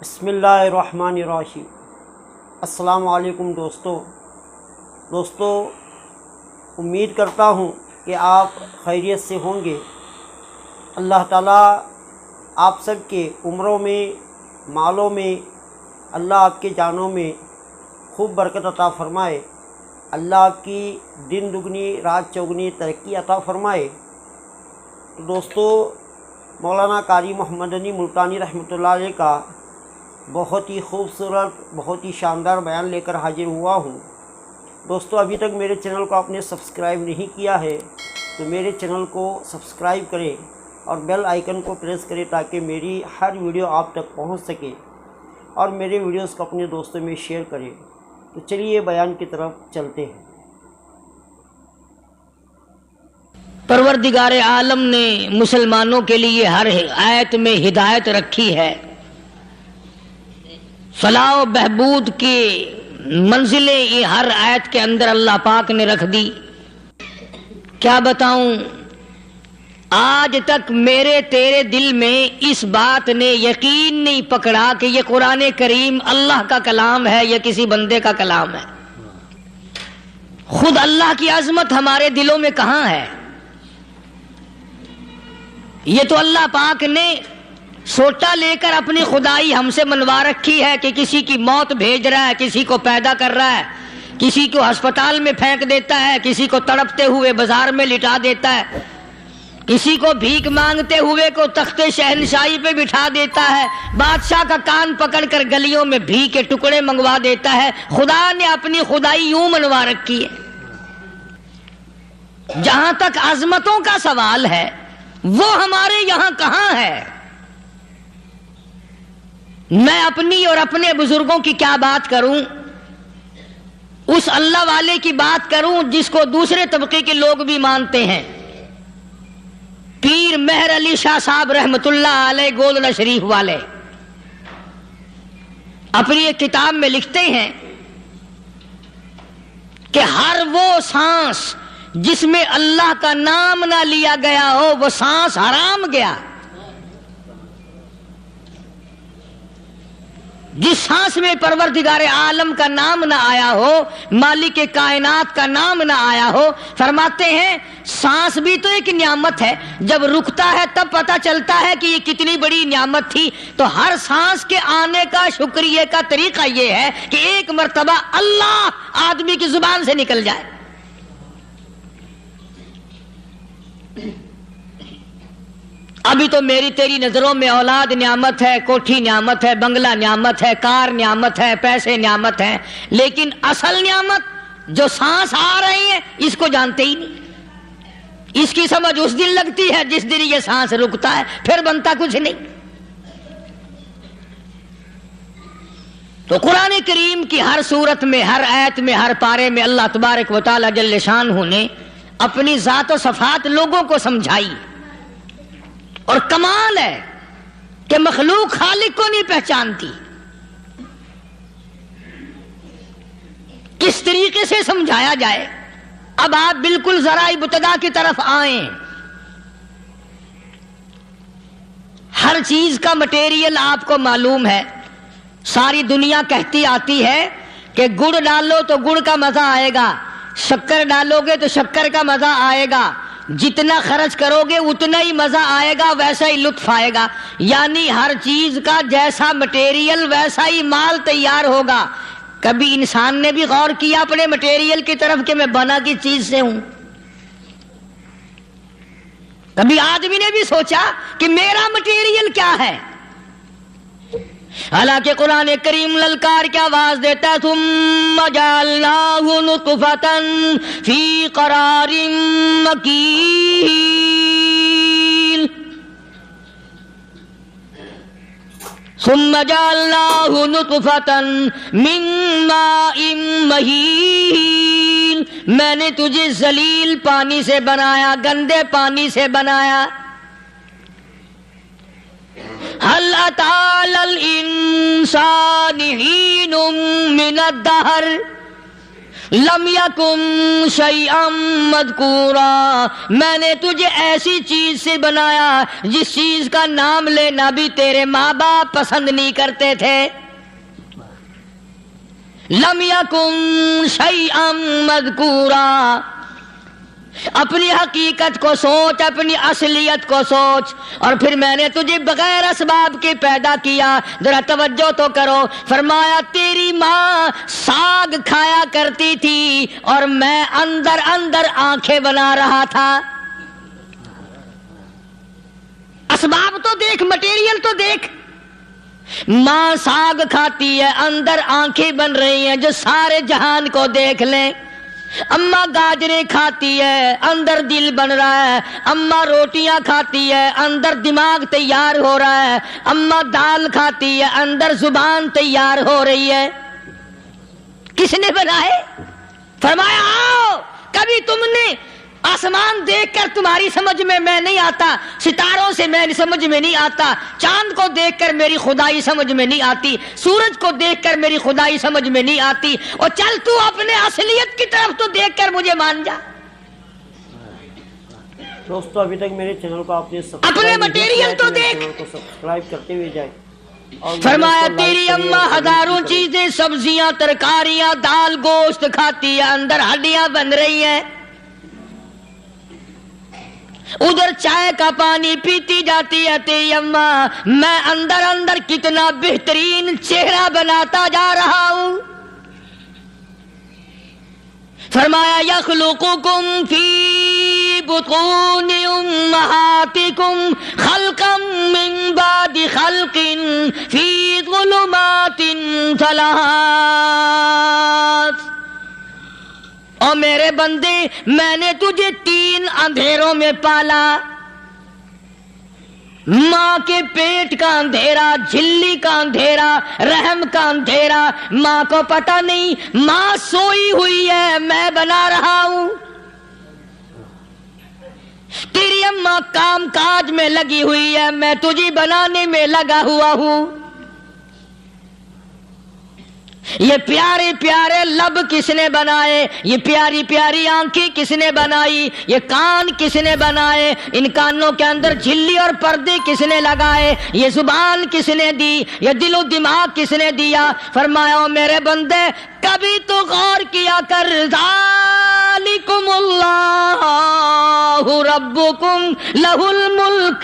بسم اللہ الرحمن الرحیم۔ السلام علیکم دوستو، امید کرتا ہوں کہ آپ خیریت سے ہوں گے۔ اللہ تعالیٰ آپ سب کے عمروں میں، مالوں میں، اللہ آپ کے جانوں میں خوب برکت عطا فرمائے۔ اللہ آپ کی دن دگنی رات چوگنی ترقی عطا فرمائے۔ تو دوستو، مولانا قاری محمد علی ملتانی رحمۃ اللہ علیہ کا بہت ہی خوبصورت، بہت ہی شاندار بیان لے کر حاضر ہوا ہوں۔ دوستو، ابھی تک میرے چینل کو آپ نے سبسکرائب نہیں کیا ہے تو میرے چینل کو سبسکرائب کریں اور بیل آئیکن کو پریس کریں تاکہ میری ہر ویڈیو آپ تک پہنچ سکے، اور میرے ویڈیوز کو اپنے دوستوں میں شیئر کریں۔ تو چلیے بیان کی طرف چلتے ہیں۔ پروردگار عالم نے مسلمانوں کے لیے ہر آیت میں ہدایت رکھی ہے۔ فلاح و بہبود کی منزلیں یہ ہر آیت کے اندر اللہ پاک نے رکھ دی۔ کیا بتاؤں، آج تک میرے تیرے دل میں اس بات نے یقین نہیں پکڑا کہ یہ قرآن کریم اللہ کا کلام ہے یا کسی بندے کا کلام ہے۔ خود اللہ کی عظمت ہمارے دلوں میں کہاں ہے؟ یہ تو اللہ پاک نے سوٹا لے کر اپنی خدائی ہم سے منوا رکھی ہے کہ کسی کی موت بھیج رہا ہے، کسی کو پیدا کر رہا ہے، کسی کو ہسپتال میں پھینک دیتا ہے، کسی کو تڑپتے ہوئے بازار میں لٹا دیتا ہے، کسی کو بھیک مانگتے ہوئے کو تخت شہنشاہی پہ بٹھا دیتا ہے، بادشاہ کا کان پکڑ کر گلیوں میں بھیک کے ٹکڑے منگوا دیتا ہے۔ خدا نے اپنی خدائی یوں منوا رکھی ہے۔ جہاں تک عظمتوں کا سوال ہے، وہ ہمارے یہاں کہاں ہے؟ میں اپنی اور اپنے بزرگوں کی کیا بات کروں، اس اللہ والے کی بات کروں جس کو دوسرے طبقے کے لوگ بھی مانتے ہیں۔ پیر مہر علی شاہ صاحب رحمت اللہ علیہ گولڈا شریف والے اپنی ایک کتاب میں لکھتے ہیں کہ ہر وہ سانس جس میں اللہ کا نام نہ لیا گیا ہو وہ سانس حرام گیا۔ جس سانس میں پروردگار عالم کا نام نہ آیا ہو، مالک کائنات کا نام نہ آیا ہو، فرماتے ہیں سانس بھی تو ایک نعمت ہے، جب رکتا ہے تب پتہ چلتا ہے کہ یہ کتنی بڑی نعمت تھی۔ تو ہر سانس کے آنے کا شکریہ کا طریقہ یہ ہے کہ ایک مرتبہ اللہ آدمی کی زبان سے نکل جائے۔ ابھی تو میری تیری نظروں میں اولاد نعمت ہے، کوٹھی نعمت ہے، بنگلہ نعمت ہے، کار نعمت ہے، پیسے نعمت ہیں، لیکن اصل نعمت جو سانس آ رہی ہے اس کو جانتے ہی نہیں۔ اس کی سمجھ اس دن لگتی ہے جس دن یہ سانس رکتا ہے، پھر بنتا کچھ نہیں۔ تو قرآن کریم کی ہر صورت میں، ہر آیت میں، ہر پارے میں اللہ تبارک و تعالی جل شانہ نے اپنی ذات و صفات لوگوں کو سمجھائی۔ اور کمال ہے کہ مخلوق خالق کو نہیں پہچانتی۔ کس طریقے سے سمجھایا جائے؟ اب آپ بالکل ذرا ابتدا کی طرف آئیں۔ ہر چیز کا مٹیریل آپ کو معلوم ہے۔ ساری دنیا کہتی آتی ہے کہ گڑ ڈالو تو گڑ کا مزہ آئے گا، شکر ڈالو گے تو شکر کا مزہ آئے گا، جتنا خرچ کرو گے اتنا ہی مزہ آئے گا، ویسا ہی لطف آئے گا۔ یعنی ہر چیز کا جیسا مٹیریل ویسا ہی مال تیار ہوگا۔ کبھی انسان نے بھی غور کیا اپنے مٹیریل کی طرف کہ میں بنا کس چیز سے ہوں؟ کبھی آدمی نے بھی سوچا کہ میرا مٹیریل کیا ہے؟ حالانکہ قرآن کریم للکار کی آواز دیتا ہے ثم جعلناہ نطفۃ فی قرار مکین، ثم جعلناہ نطفۃ من ماء مہین، میں نے تجھے ذلیل پانی سے بنایا، گندے پانی سے بنایا۔ هل أتى على الإنسان حين من الدهر لم یکن شیئا مذکورا، میں نے تجھے ایسی چیز سے بنایا جس چیز کا نام لینا بھی تیرے ماں باپ پسند نہیں کرتے تھے. لم یکن شیئا مذکورا. اپنی حقیقت کو سوچ، اپنی اصلیت کو سوچ. اور پھر میں نے تجھے بغیر اسباب کے پیدا کیا. ذرا توجہ تو کرو. فرمایا تیری ماں ساگ کھایا کرتی تھی اور میں اندر اندر آنکھیں بنا رہا تھا. اسباب تو دیکھ، مٹیریل تو دیکھ. ماں ساگ کھاتی ہے، اندر آنکھیں بن رہی ہیں جو سارے جہان کو دیکھ لیں. اماں گاجریں کھاتی ہے، اندر دل بن رہا ہے. اماں روٹیاں کھاتی ہے، اندر دماغ تیار ہو رہا ہے. اماں دال کھاتی ہے، اندر زبان تیار ہو رہی ہے. کس نے بنائے؟ فرمایا آؤ، کبھی تم نے آسمان دیکھ کر تمہاری سمجھ میں نہیں آتا، ستاروں سے میں سمجھ میں نہیں آتا، چاند کو دیکھ کر میری خدائی سمجھ میں نہیں آتی، سورج کو دیکھ کر میری خدائی سمجھ میں نہیں آتی. اور چل تو اپنے اصلیت کی طرف تو دیکھ کر مجھے مان جا. دوستو ابھی تک میرے چینل کو آپ نے اپنے مٹیریل تو دیکھ. سبسکرائب کرتے ہوئے جائے. فرمایا تیری اماں ہزاروں چیزیں، سبزیاں، ترکاریاں، دال، گوشت کھاتی ہے، اندر ہڈیاں بن رہی ہیں. ادھر چائے کا پانی پیتی جاتی ہے تیری اماں، میں اندر اندر کتنا بہترین چہرہ بناتا جا رہا ہوں. فرمایا یخلقکم فی بطون امہاتکم خلقا من بعد خلق فی ظلمات ثلاث. اور میرے بندے، میں نے تجھے 3 اندھیروں میں پالا. ماں کے پیٹ کا اندھیرا، جھلی کا اندھیرا، رحم کا اندھیرا. ماں کو پتہ نہیں، ماں سوئی ہوئی ہے، میں بنا رہا ہوں. تیری اماں کام کاج میں لگی ہوئی ہے، میں تجھے بنانے میں لگا ہوا ہوں. یہ پیارے پیارے لب کس نے بنائے؟ یہ پیاری پیاری آنکھیں کس نے بنائی؟ یہ کان کس نے بنائے؟ ان کانوں کے اندر جھلی اور پردے کس نے لگائے؟ یہ زبان کس نے دی؟ یہ دل و دماغ کس نے دیا؟ فرمایا میرے بندے کبھی تو غور کیا کر. ذالکم اللہ ربکم لہ الملک.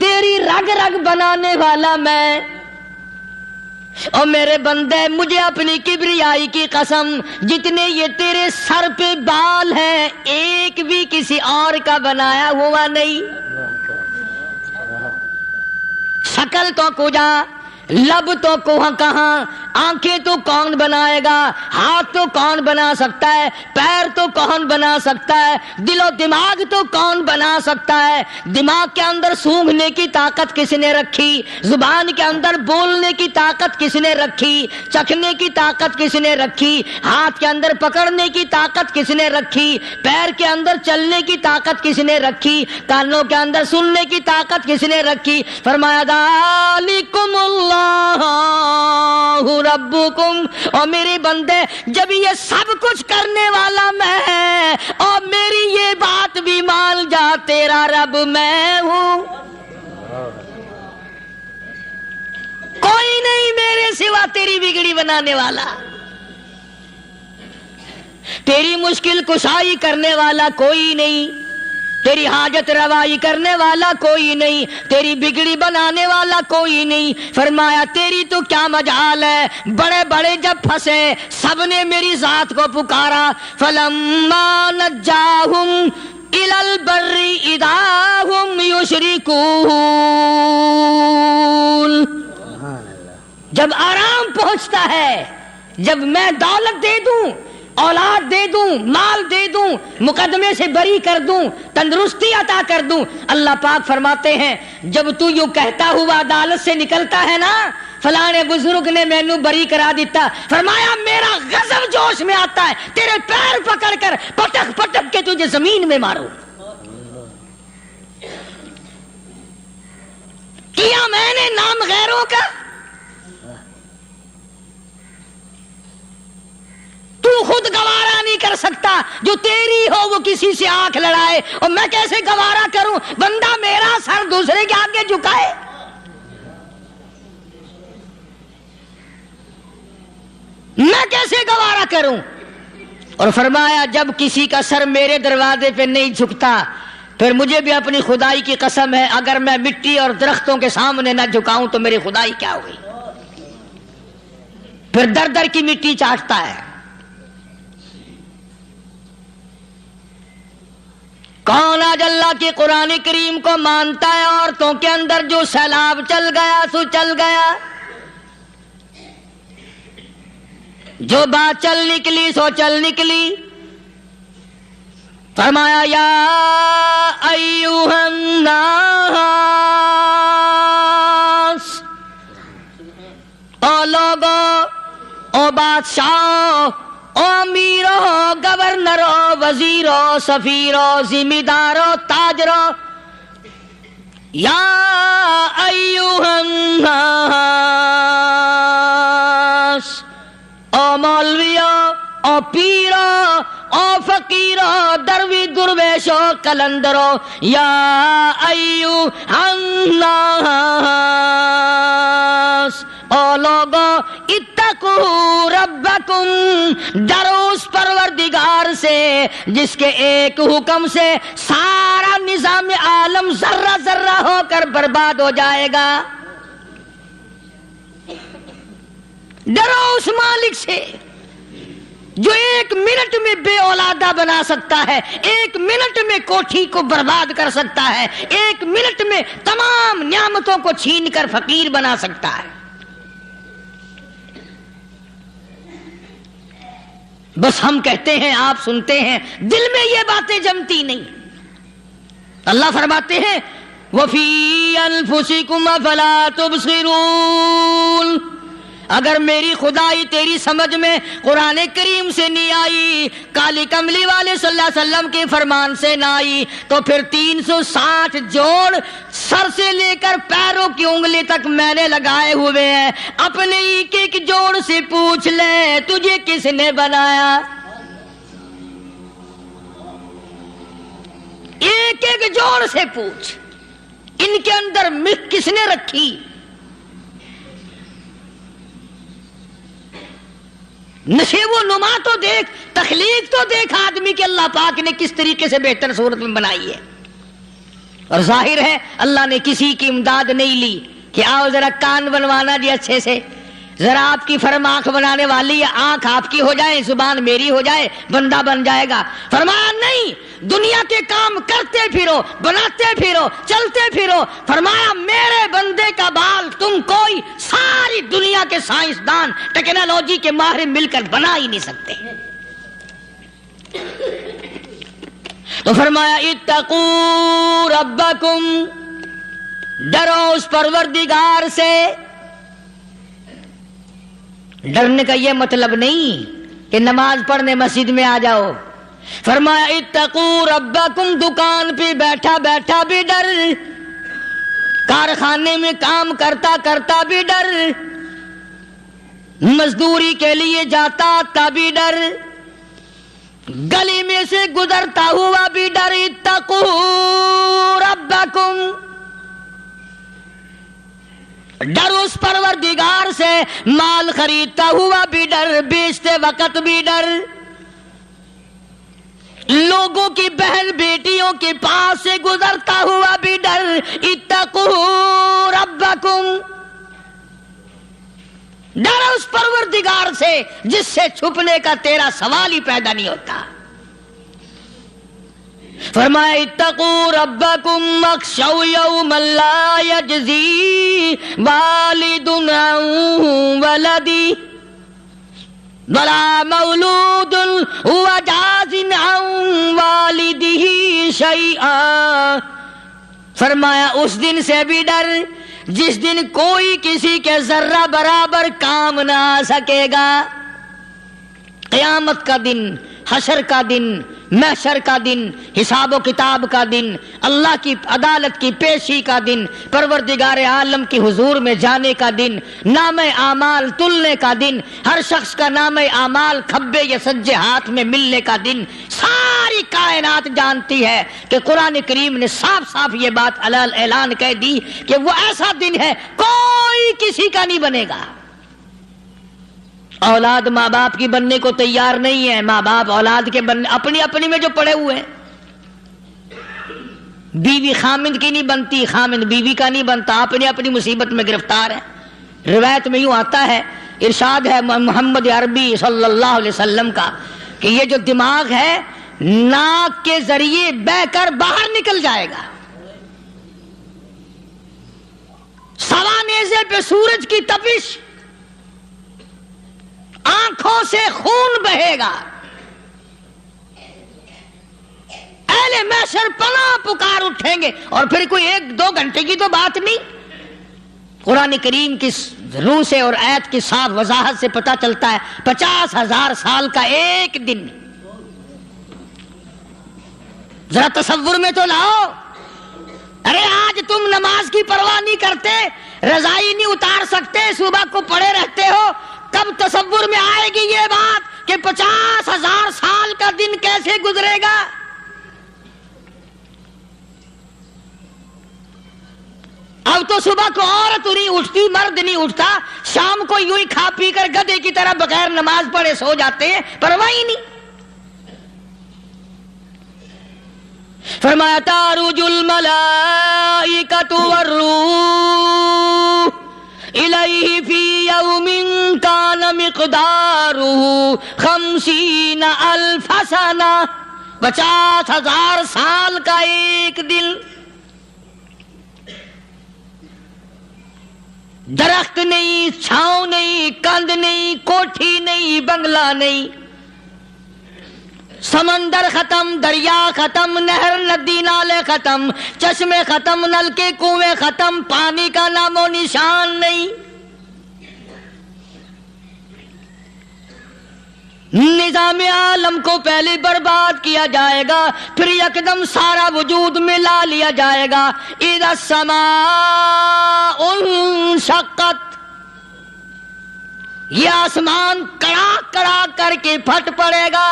تیری رگ رگ بنانے والا میں. اور میرے بندے مجھے اپنی کبریائی کی قسم، جتنے یہ تیرے سر پہ بال ہیں ایک بھی کسی اور کا بنایا ہوا نہیں. شکل تو کجا، لب تو کہاں، آنکھیں تو کون بنائے گا، ہاتھ تو کون بنا سکتا ہے، پیر تو کون بنا سکتا ہے، دل و دماغ تو کون بنا سکتا ہے. دماغ کے اندر سونگھنے کی طاقت کس نے رکھی؟ زبان کے اندر بولنے کی طاقت کس نے رکھی؟ چکھنے کی طاقت کس نے رکھی؟ ہاتھ کے اندر پکڑنے کی طاقت کس نے رکھی؟ پیر کے اندر چلنے کی طاقت کس نے رکھی؟ کانوں کے اندر سننے کی طاقت کس نے رکھی؟ فرمایا ذالکم اللہ ربکم. اور میرے بندے جب یہ سب کچھ کرنے والا میں اور میری یہ بات بھی مان جا، تیرا رب میں ہوں. کوئی نہیں میرے سوا تیری بگڑی بنانے والا، تیری مشکل کشائی کرنے والا کوئی نہیں، تیری حاجت روائی کرنے والا کوئی نہیں، تیری بگڑی بنانے والا کوئی نہیں. فرمایا تیری تو کیا مجال ہے. بڑے بڑے جب پھنسے سب نے میری ذات کو پکارا. فلما نجاہم الی البر اذا ہم یشرکون. جب آرام پہنچتا ہے، جب میں دولت دے دوں، اولاد دے دوں، مال دے دوں، مقدمے سے بری کر دوں، تندرستی عطا کر دوں، اللہ پاک فرماتے ہیں جب تو یوں کہتا ہوا عدالت سے نکلتا ہے نا، فلانے بزرگ نے مینو بری کرا دیتا، فرمایا میرا غضب جوش میں آتا ہے، تیرے پیر پکڑ کر پٹک پٹک کے تجھے زمین میں ماروں. کیا میں نے نام غیروں کا؟ تو خود گوارا نہیں کر سکتا، جو تیری ہو وہ کسی سے آنکھ لڑائے، اور میں کیسے گوارا کروں بندہ میرا سر دوسرے کے آگے جھکائے؟ میں کیسے گوارا کروں؟ اور فرمایا جب کسی کا سر میرے دروازے پہ نہیں جھکتا پھر مجھے بھی اپنی خدائی کی قسم ہے، اگر میں مٹی اور درختوں کے سامنے نہ جھکاؤں تو میری خدائی کیا ہوگی؟ پھر در در کی مٹی چاٹتا ہے۔ کون آج اللہ کی قرآن کریم کو مانتا ہے؟ عورتوں کے اندر جو سیلاب چل گیا سو چل گیا، جو بات چل نکلی سو چل نکلی۔ فرمایا یا ایھا الناس، او لوگو، او بادشاہ، او امیرو، گورنرو، وزیرو، سفیرو، ذمہ دارو، تاجرو، یا ایھا الناس، او مولویو، او پیرو، او فقیرو، دروی درویشو، کلندرو، یا ایھا الناس، او لوگو، اتقوا ربکم، ڈرو اس پروردگار سے جس کے ایک حکم سے سارا نظام عالم ذرہ ذرہ ہو کر برباد ہو جائے گا۔ ڈرو اس مالک سے جو ایک منٹ میں بے اولادہ بنا سکتا ہے، ایک منٹ میں کوٹھی کو برباد کر سکتا ہے، ایک منٹ میں تمام نعمتوں کو چھین کر فقیر بنا سکتا ہے۔ بس ہم کہتے ہیں، آپ سنتے ہیں، دل میں یہ باتیں جمتی نہیں۔ اللہ فرماتے ہیں وَفِي أَنفُسِكُمْ أَفَلَا تُبْصِرُونَ، اگر میری خدائی تیری سمجھ میں قرآن کریم سے نہیں آئی، کالی کملی والے صلی اللہ علیہ وسلم کے فرمان سے نہ آئی، تو پھر 360 جوڑ سر سے لے کر پیروں کی انگلی تک میں نے لگائے ہوئے ہیں، اپنے ایک ایک جوڑ سے پوچھ لے تجھے کس نے بنایا؟ ایک ایک جوڑ سے پوچھ، ان کے اندر مکھ کس نے رکھی؟ نشیب و نما تو دیکھ، تخلیق تو دیکھ آدمی کے اللہ پاک نے کس طریقے سے بہتر صورت میں بنائی ہے۔ اور ظاہر ہے اللہ نے کسی کی امداد نہیں لی کہ آؤ ذرا کان بنوانا جی اچھے سے، ذرا آپ کی فرم آنکھ بنانے والی ہے، آنکھ آپ کی ہو جائے، زبان میری ہو جائے، بندہ بن جائے گا۔ فرمایا نہیں، دنیا کے کام کرتے پھرو، بناتے پھرو، چلتے پھرو۔ فرمایا میرے بندے کا بال تم کوئی ساری دنیا کے سائنسدان ٹیکنالوجی کے ماہر مل کر بنا ہی نہیں سکتے۔ تو فرمایا اتقوا ربکم، ڈرو اس پروردگار سے۔ ڈرنے کا یہ مطلب نہیں کہ نماز پڑھنے مسجد میں آ جاؤ۔ فرمایا اتقوا ربکم، دکان پہ بیٹھا بیٹھا بھی ڈر، کارخانے میں کام کرتا کرتا بھی ڈر، مزدوری کے لیے جاتا تب بھی ڈر، گلی میں سے گزرتا ہوا بھی ڈر۔ اتقوا ربکم، ڈر اس پروردگار سے، مال خریدتا ہوا بھی ڈر، بیچتے وقت بھی ڈر، لوگوں کی بہن بیٹیوں کے پاس سے گزرتا ہوا بھی ڈر۔ اتقوا ربکم، ڈر اس پروردگار سے جس سے چھپنے کا تیرا سوال ہی پیدا نہیں ہوتا۔ فرمایا اتقوا ربکم واخشوا یوما لا یجزی والد عن ولدہ ولا مولود هو جاز عن والدہ شیئا۔ فرمایا اس دن سے بھی ڈر جس دن کوئی کسی کے ذرہ برابر کام نہ آ سکے گا۔ قیامت کا دن، حشر کا دن، محشر کا دن، حساب و کتاب کا دن، اللہ کی عدالت کی پیشی کا دن، پروردگار عالم کی حضور میں جانے کا دن، نام اعمال تلنے کا دن، ہر شخص کا نام اعمال کھبے یا سجے ہاتھ میں ملنے کا دن، ساری کائنات جانتی ہے کہ قرآن کریم نے صاف صاف یہ بات اعلان کہہ دی کہ وہ ایسا دن ہے کوئی کسی کا نہیں بنے گا۔ اولاد ماں باپ کی بننے کو تیار نہیں ہے، ماں باپ اولاد کے بننے اپنی اپنی میں جو پڑے ہوئے ہیں۔ بیوی خامند کی نہیں بنتی، خامند بیوی کا نہیں بنتا، اپنی اپنی مصیبت میں گرفتار ہے۔ روایت میں یوں آتا ہے، ارشاد ہے محمد عربی صلی اللہ علیہ وسلم کا کہ یہ جو دماغ ہے ناک کے ذریعے بہہ کر باہر نکل جائے گا، سوا نیزے پہ سورج کی تپش، آنکھوں سے خون بہے گا، اہل محشر پناہ پکار اٹھیں گے، اور پھر کوئی 1-2 گھنٹے کی تو بات نہیں۔ قرآن کریم کی روح سے اور آیت کی صاف وضاحت سے پتہ چلتا ہے 50,000 سال کا ایک دن۔ ذرا تصور میں تو لاؤ، ارے آج تم نماز کی پرواہ نہیں کرتے، رضائی نہیں اتار سکتے، صبح کو پڑے رہتے ہو، کب تصور میں آئے گی یہ بات کہ 50,000 سال کا دن کیسے گزرے گا؟ اب تو صبح کو عورت نہیں اٹھتی، مرد نہیں اٹھتا، شام کو یوں ہی کھا پی کر گدھے کی طرح بغیر نماز پڑھے سو جاتے ہیں، پرواہ ہی نہیں۔ فرمایا تعرج الملائکۃ والروح الیہ فی یوم کان مقدارہ 50,000 سنہ، 50,000 سال کا ایک دن۔ درخت نہیں، چھاؤں نہیں، کند نہیں، کوٹھی نہیں، بنگلہ نہیں، سمندر ختم، دریا ختم، نہر ندی نالے ختم، چشمے ختم، نلکے کنویں ختم، پانی کا نام و نشان نہیں۔ نظام عالم کو پہلے برباد کیا جائے گا، پھر یکدم سارا وجود میں لا لیا جائے گا۔ اذا السماء انشقت، یہ آسمان کڑاک کڑاک کر کے پھٹ پڑے گا۔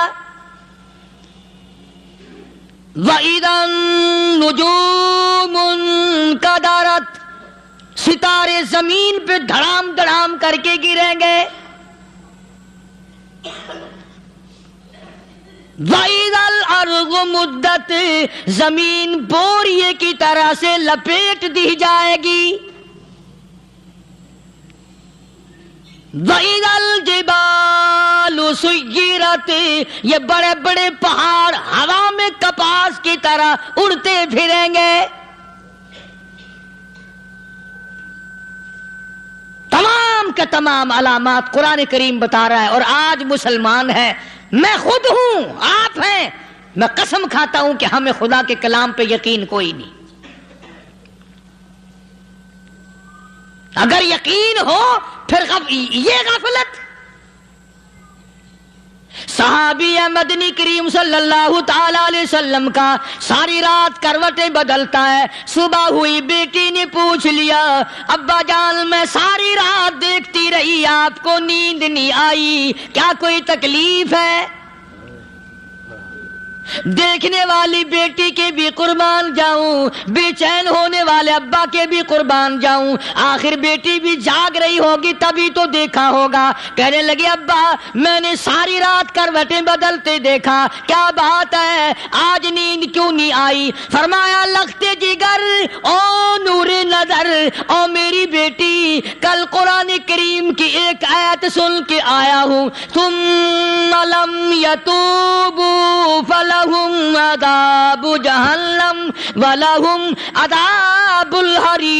وَإِذَا النُّجُومُ انْكَدَرَتْ، ستارے زمین پہ دھڑام دھڑام کر کے گریں گے۔ وَإِذَا الْأَرْضُ مُدَّتْ، زمین بوریے کی طرح سے لپیٹ دی جائے گی۔ وَإِذَا الْجِبَالُ سُيِّرَتْ، یہ بڑے بڑے پہاڑ ہوا میں کپاس کی طرح اڑتے پھریں گے۔ تمام کے تمام علامات قرآن کریم بتا رہا ہے، اور آج مسلمان ہے، میں خود ہوں، آپ ہیں، میں قسم کھاتا ہوں کہ ہمیں خدا کے کلام پہ یقین کوئی نہیں۔ اگر یقین ہو پھر یہ غفلت۔ صحابی مدنی کریم صلی اللہ تعالی علیہ وسلم کا ساری رات کروٹیں بدلتا ہے، صبح ہوئی بیٹی نے پوچھ لیا، ابا جان میں ساری رات دیکھتی رہی، آپ کو نیند نہیں آئی، کیا کوئی تکلیف ہے؟ دیکھنے والی بیٹی کے بھی قربان جاؤں، بے چین ہونے والے ابا کے بھی قربان جاؤں، آخر بیٹی بھی جاگ رہی ہوگی تبھی تو دیکھا ہوگا۔ کہنے لگے ابا میں نے ساری رات کروٹیں بدلتے دیکھا، کیا بات ہے، آج نیند کیوں نہیں آئی؟ فرمایا لختے جگر او نور نظر، او میری بیٹی کل قرآن کریم کی ایک آیت سن کے آیا ہوں، ثم لم یتوبوا فلہم عذاب جہنم ولہم عذاب الحریق۔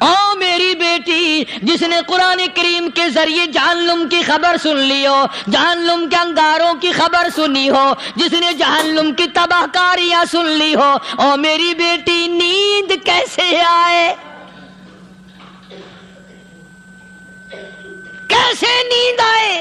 او میری بیٹی جس نے قرآن کریم کے ذریعے جہنم کی خبر سن لی ہو، جہنم کے انگاروں کی خبر سنی ہو، جس نے جہنم کی تباہ کاریاں سن لی ہو، او میری بیٹی نیند کیسے آئے؟ کیسے نیند آئے؟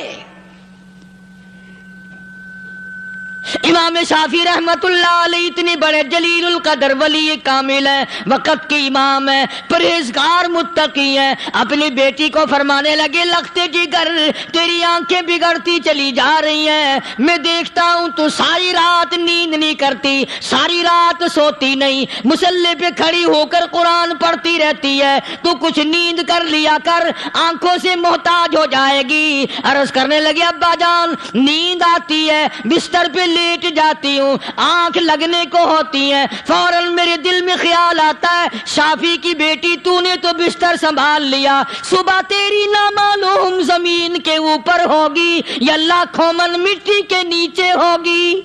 امام شافعی رحمت اللہ علیہ اتنے بڑے جلیل القدر ولی کامل ہیں، وقت کے امام ہیں، پرہیزگار متقی ہیں، اپنی بیٹی کو فرمانے لگے لختے جگر تیری آنکھیں بگڑتی چلی جا رہی ہیں، میں دیکھتا ہوں تو ساری رات نیند نہیں کرتی، ساری رات سوتی نہیں، مصلی پہ کھڑی ہو کر قرآن پڑھتی رہتی ہے، تو کچھ نیند کر لیا کر، آنکھوں سے محتاج ہو جائے گی۔ عرض کرنے لگے ابا جان نیند آتی ہے، بستر پہ لیٹ جاتی ہوں، آنکھ لگنے کو ہوتی ہے، فوراً میرے دل میں خیال آتا ہے شافی کی بیٹی تو نے تو بستر سنبھال لیا، صبح تیری نامعلوم زمین کے اوپر ہوگی یا لاکھوں من مٹی کے نیچے ہوگی۔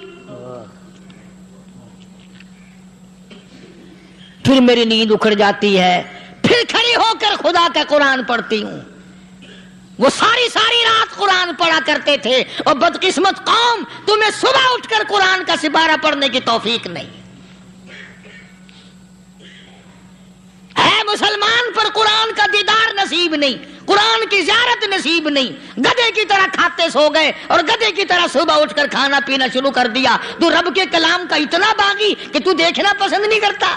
پھر میری نیند اکھڑ جاتی ہے، پھر کھڑی ہو کر خدا کا قرآن پڑھتی ہوں۔ وہ ساری رات قرآن پڑھا کرتے تھے، اور بدقسمت قوم تمہیں صبح اٹھ کر قرآن کا سپارہ پڑھنے کی توفیق نہیں ہے۔ مسلمان پر قرآن کا دیدار نصیب نہیں، قرآن کی زیارت نصیب نہیں، گدھے کی طرح کھاتے سو گئے اور گدھے کی طرح صبح اٹھ کر کھانا پینا شروع کر دیا۔ تو رب کے کلام کا اتنا باغی کہ تو دیکھنا پسند نہیں کرتا۔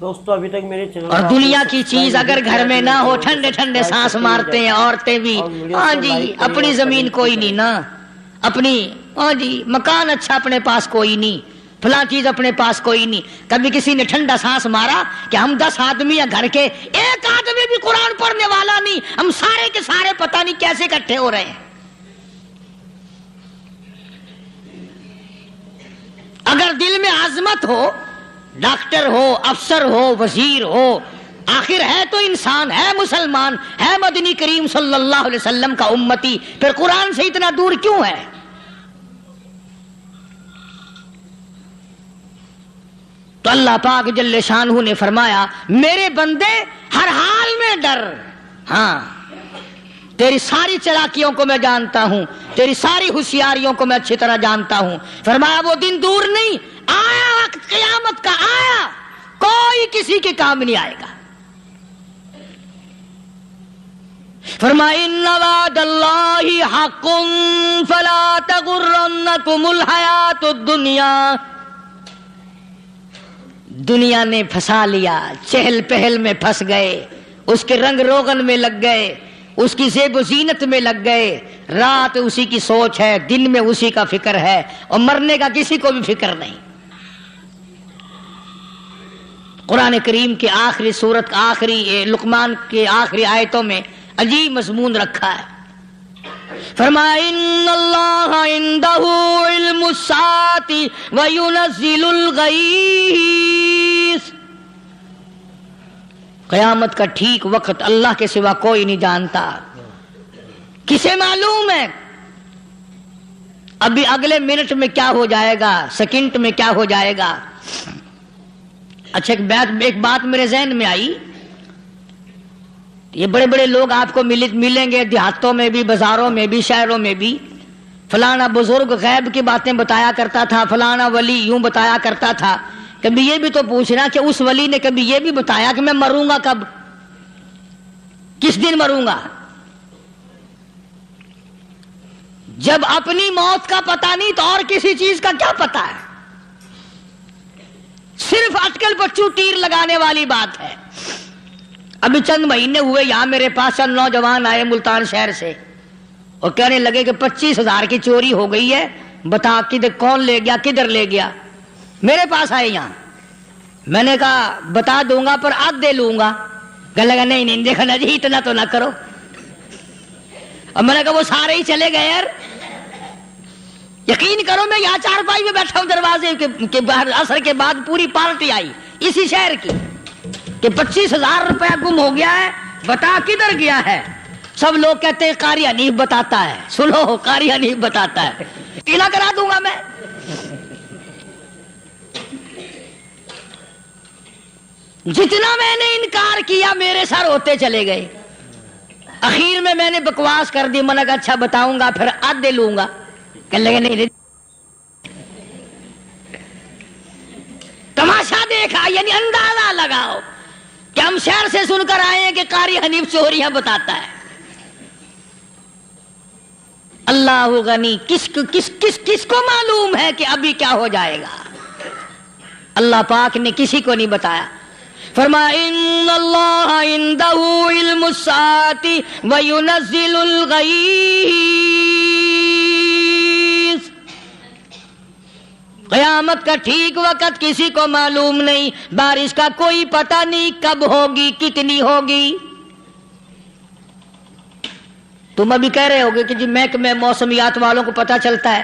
دوستو ابھی تک میرے چینل اور دنیا کی چیز اگر گھر میں نہ ہو، ٹھنڈے ٹھنڈے سانس مارتے ہیں عورتیں بھی، ہاں جی اپنی زمین کوئی نہیں نا، اپنی ہاں جی مکان اچھا اپنے پاس کوئی نہیں، فلاں چیز اپنے پاس کوئی نہیں۔ کبھی کسی نے ٹھنڈا سانس مارا کہ ہم 10 آدمی یا گھر کے ایک آدمی بھی قرآن پڑھنے والا نہیں، ہم سارے کے سارے پتہ نہیں کیسے اکٹھے ہو رہے ہیں۔ اگر دل میں عظمت ہو، ڈاکٹر ہو، افسر ہو، وزیر ہو، آخر ہے تو انسان، ہے مسلمان، ہے مدنی کریم صلی اللہ علیہ وسلم کا امتی، پھر قرآن سے اتنا دور کیوں ہے؟ تو اللہ پاک جل شانہ نے فرمایا میرے بندے ہر حال میں ڈر، ہاں تیری ساری چلاکیوں کو میں جانتا ہوں، تیری ساری ہوشیاریوں کو میں اچھی طرح جانتا ہوں۔ فرمایا وہ دن دور نہیں، آیا وقت قیامت کا، آیا، کوئی کسی کے کام نہیں آئے گا۔ فرمایا ان وعد اللہ حق فلا تغرنکم الحیات الدنیا۔ دنیا نے پھنسا لیا، چہل پہل میں پھنس گئے، اس کے رنگ روغن میں لگ گئے، اس کی زیب و زینت میں لگ گئے، رات اسی کی سوچ ہے، دن میں اسی کا فکر ہے، اور مرنے کا کسی کو بھی فکر نہیں۔ قرآن کریم کے آخری سورت آخری لقمان کے آخری آیتوں میں عجیب مضمون رکھا ہے۔ فرمایا ان اللہ عندہ علم الساعۃ وینزل الغیث۔ قیامت کا ٹھیک وقت اللہ کے سوا کوئی نہیں جانتا۔ کسے معلوم ہے ابھی اگلے منٹ میں کیا ہو جائے گا، سیکنڈ میں کیا ہو جائے گا؟ اچھا ایک بات میرے ذہن میں آئی، یہ بڑے بڑے لوگ آپ کو ملیں گے دیہاتوں میں بھی، بازاروں میں بھی، شہروں میں بھی، فلانا بزرگ غیب کی باتیں بتایا کرتا تھا، فلانا ولی یوں بتایا کرتا تھا۔ کبھی یہ بھی تو پوچھنا کہ اس ولی نے کبھی یہ بھی بتایا کہ میں مروں گا کب، کس دن مروں گا؟ جب اپنی موت کا پتہ نہیں تو اور کسی چیز کا کیا پتہ ہے؟ صرف اٹکل پچو تیر لگانے والی بات ہے۔ ابھی چند مہینے ہوئے یہاں میرے پاس چند نوجوان آئے ملتان شہر سے، اور کہنے لگے کہ 25,000 کی چوری ہو گئی ہے، بتا کدھر کون لے گیا، کدھر لے گیا؟ میرے پاس آئے یہاں، میں نے کہا بتا دوں گا پر آدھے لوں گا۔ کہنے لگا نہیں دیکھنا جی اتنا تو نہ کرو۔ اور میں نے کہا وہ سارے ہی چلے گئے یار، یقین کرو میں یہاں چارپائی میں بیٹھا ہوں دروازے کے باہر، عصر کے بعد پوری پارٹی آئی اسی شہر کی کہ 25,000 روپیہ گم ہو گیا ہے، بتا کدھر گیا ہے؟ سب لوگ کہتے ہیں قاری حنیف بتاتا ہے، سنو قاری حنیف بتاتا ہے، ٹیلا کرا دوں گا میں۔ جتنا میں نے انکار کیا میرے سر ہوتے چلے گئے، اخیر میں نے بکواس کر دی، میں نے کہا اچھا بتاؤں گا پھر آدھے لوں گا۔ کہنے لگے نہیں تماشا دیکھا، یعنی اندازہ لگاؤ کہ ہم شہر سے سن کر آئے ہیں کہ قاری حنیف چوریاں بتاتا ہے۔ اللہ غنی، کس کو معلوم ہے کہ ابھی کیا ہو جائے گا؟ اللہ پاک نے کسی کو نہیں بتایا۔ فرمایا ان اللہ عندہ علم الساعۃ وینزل الغیث، قیامت کا ٹھیک وقت کسی کو معلوم نہیں، بارش کا کوئی پتہ نہیں کب ہوگی، کتنی ہوگی۔ تم ابھی کہہ رہے ہوگے کہ جی محکمہ موسمیات والوں کو پتہ چلتا ہے،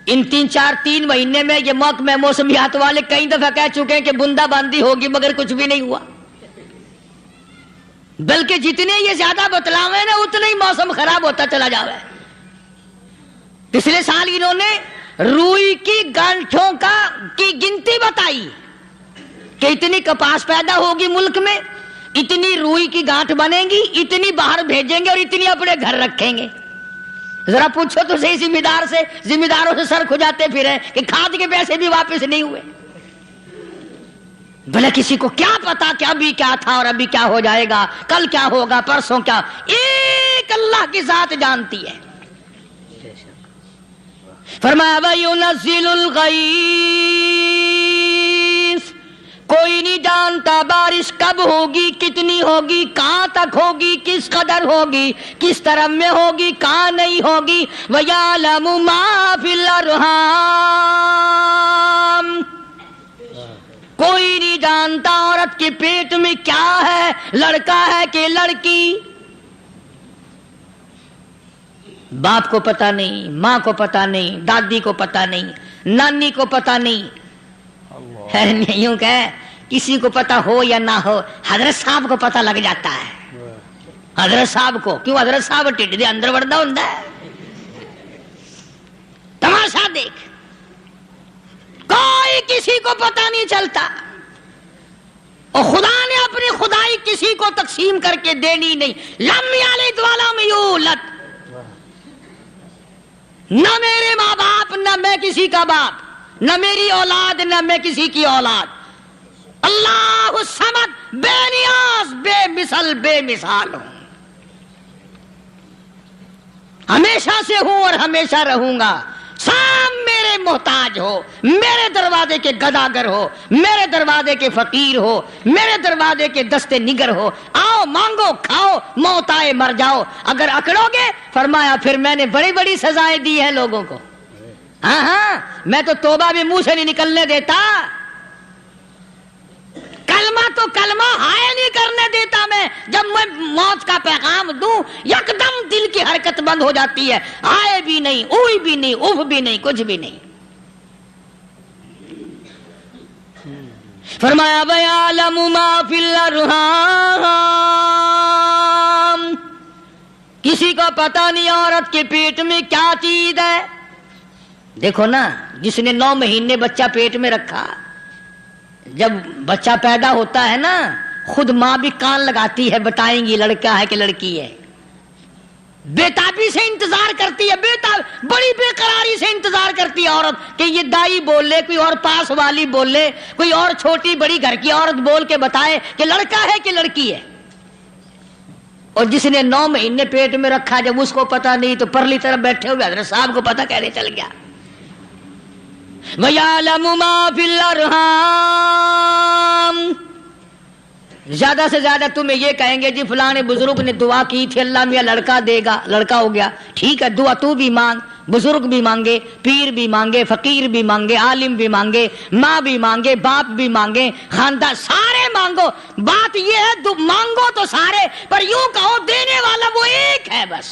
ان 3 مہینے میں یہ محکمہ موسمیات والے کئی دفعہ کہہ چکے ہیں کہ بندہ باندی ہوگی، مگر کچھ بھی نہیں ہوا۔ بلکہ جتنے یہ زیادہ بتلاوے نا اتنا ہی موسم خراب ہوتا چلا جاوے۔ پچھلے سال انہوں نے روئی کی گانٹھوں کی گنتی بتائی کہ اتنی کپاس پیدا ہوگی ملک میں، اتنی روئی کی گانٹھ بنے گی، اتنی باہر بھیجیں گے اور اتنی اپنے گھر رکھیں گے۔ ذرا پوچھو تو صحیح ذمہ داروں سے سر کھجاتے پھرے کہ کھاد کے پیسے بھی واپس نہیں ہوئے۔ بھلا کسی کو کیا پتا کہ ابھی کیا تھا اور ابھی کیا ہو جائے گا، کل کیا ہوگا، پرسوں کیا، ایک اللہ کی ذات جانتی ہے۔ فرمایا وَيُنَزِّلُ الْغَيْثَ، کوئی نہیں جانتا بارش کب ہوگی، کتنی ہوگی، کہاں تک ہوگی، کس قدر ہوگی، کس طرح میں ہوگی، کہاں نہیں ہوگی۔ وَيَعْلَمُ مَا فِي الْأَرْحَامِ، کوئی نہیں جانتا عورت کے پیٹ میں کیا ہے، لڑکا ہے کہ لڑکی۔ باپ کو پتہ نہیں، ماں کو پتہ نہیں، دادی کو پتہ نہیں، نانی کو پتہ نہیں۔ یوں کہ کسی کو پتہ ہو یا نہ ہو، حضرت صاحب کو پتہ لگ جاتا ہے۔ حضرت صاحب کو کیوں؟ حضرت صاحب ٹھڈ دے اندر وڑدا ہوندا ہے۔ تماشا دیکھ، کوئی کسی کو پتہ نہیں چلتا، اور خدا نے اپنی خدائی کسی کو تقسیم کر کے دینی نہیں۔ لم یلد ولم یولد، نہ میرے ماں باپ، نہ میں کسی کا باپ، نہ میری اولاد، نہ میں کسی کی اولاد۔ اللہ الصمد، بے نیاز، بے مثل، بے مثال ہوں، ہمیشہ سے ہوں اور ہمیشہ رہوں گا۔ سب میرے محتاج ہو، میرے دروازے کے گداگر ہو، میرے دروازے کے فقیر ہو، میرے دروازے کے دستے نگر ہو، آؤ مانگو کھاؤ، موت آئے مر جاؤ۔ اگر اکڑو گے، فرمایا پھر میں نے بڑی بڑی سزائیں دی ہیں لوگوں کو۔ ہاں میں تو توبہ بھی منہ سے نہیں نکلنے دیتا، کلمہ تو کلمہ ہائے نہیں کرنے دیتا میں۔ جب میں موت کا پیغام دوں یکدم دل کی حرکت بند ہو جاتی ہے، ہائے بھی نہیں، اوئی بھی نہیں، اف بھی نہیں، کچھ بھی نہیں۔ فرمایا وَيَعْلَمُ مَا فِي الْأَرْحَامِ، کسی کو پتہ نہیں عورت کے پیٹ میں کیا چیز ہے۔ دیکھو نا، جس نے 9 مہینے بچہ پیٹ میں رکھا، جب بچہ پیدا ہوتا ہے نا، خود ماں بھی کان لگاتی ہے، بتائیں گی لڑکا ہے کہ لڑکی ہے۔ بےتابی سے انتظار کرتی ہے، بڑی بے قراری سے انتظار کرتی ہے عورت کہ یہ دائی بول لے، کوئی اور پاس والی بول لے، کوئی اور چھوٹی بڑی گھر کی عورت بول کے بتائے کہ لڑکا ہے کہ لڑکی ہے۔ اور جس نے 9 مہینے پیٹ میں رکھا، جب اس کو پتا نہیں تو پرلی طرف بیٹھے ہوئے حضرت صاحب کو پتا کیسے چل گیا۔ وَيَعْلَمُ مَا فِي الْأَرْحَامِ، زیادہ سے زیادہ تمہیں یہ کہیں گے جی فلاں بزرگ نے دعا کی تھی، اللہ میاں لڑکا دے گا، لڑکا ہو گیا، ٹھیک ہے، دعا تو بھی مانگ، بزرگ بھی مانگے، پیر بھی مانگے، فقیر بھی مانگے، عالم بھی مانگے، ماں بھی مانگے، باپ بھی مانگے، خاندان سارے مانگو۔ بات یہ ہے مانگو تو سارے، پر یوں کہو دینے والا وہ ایک ہے بس،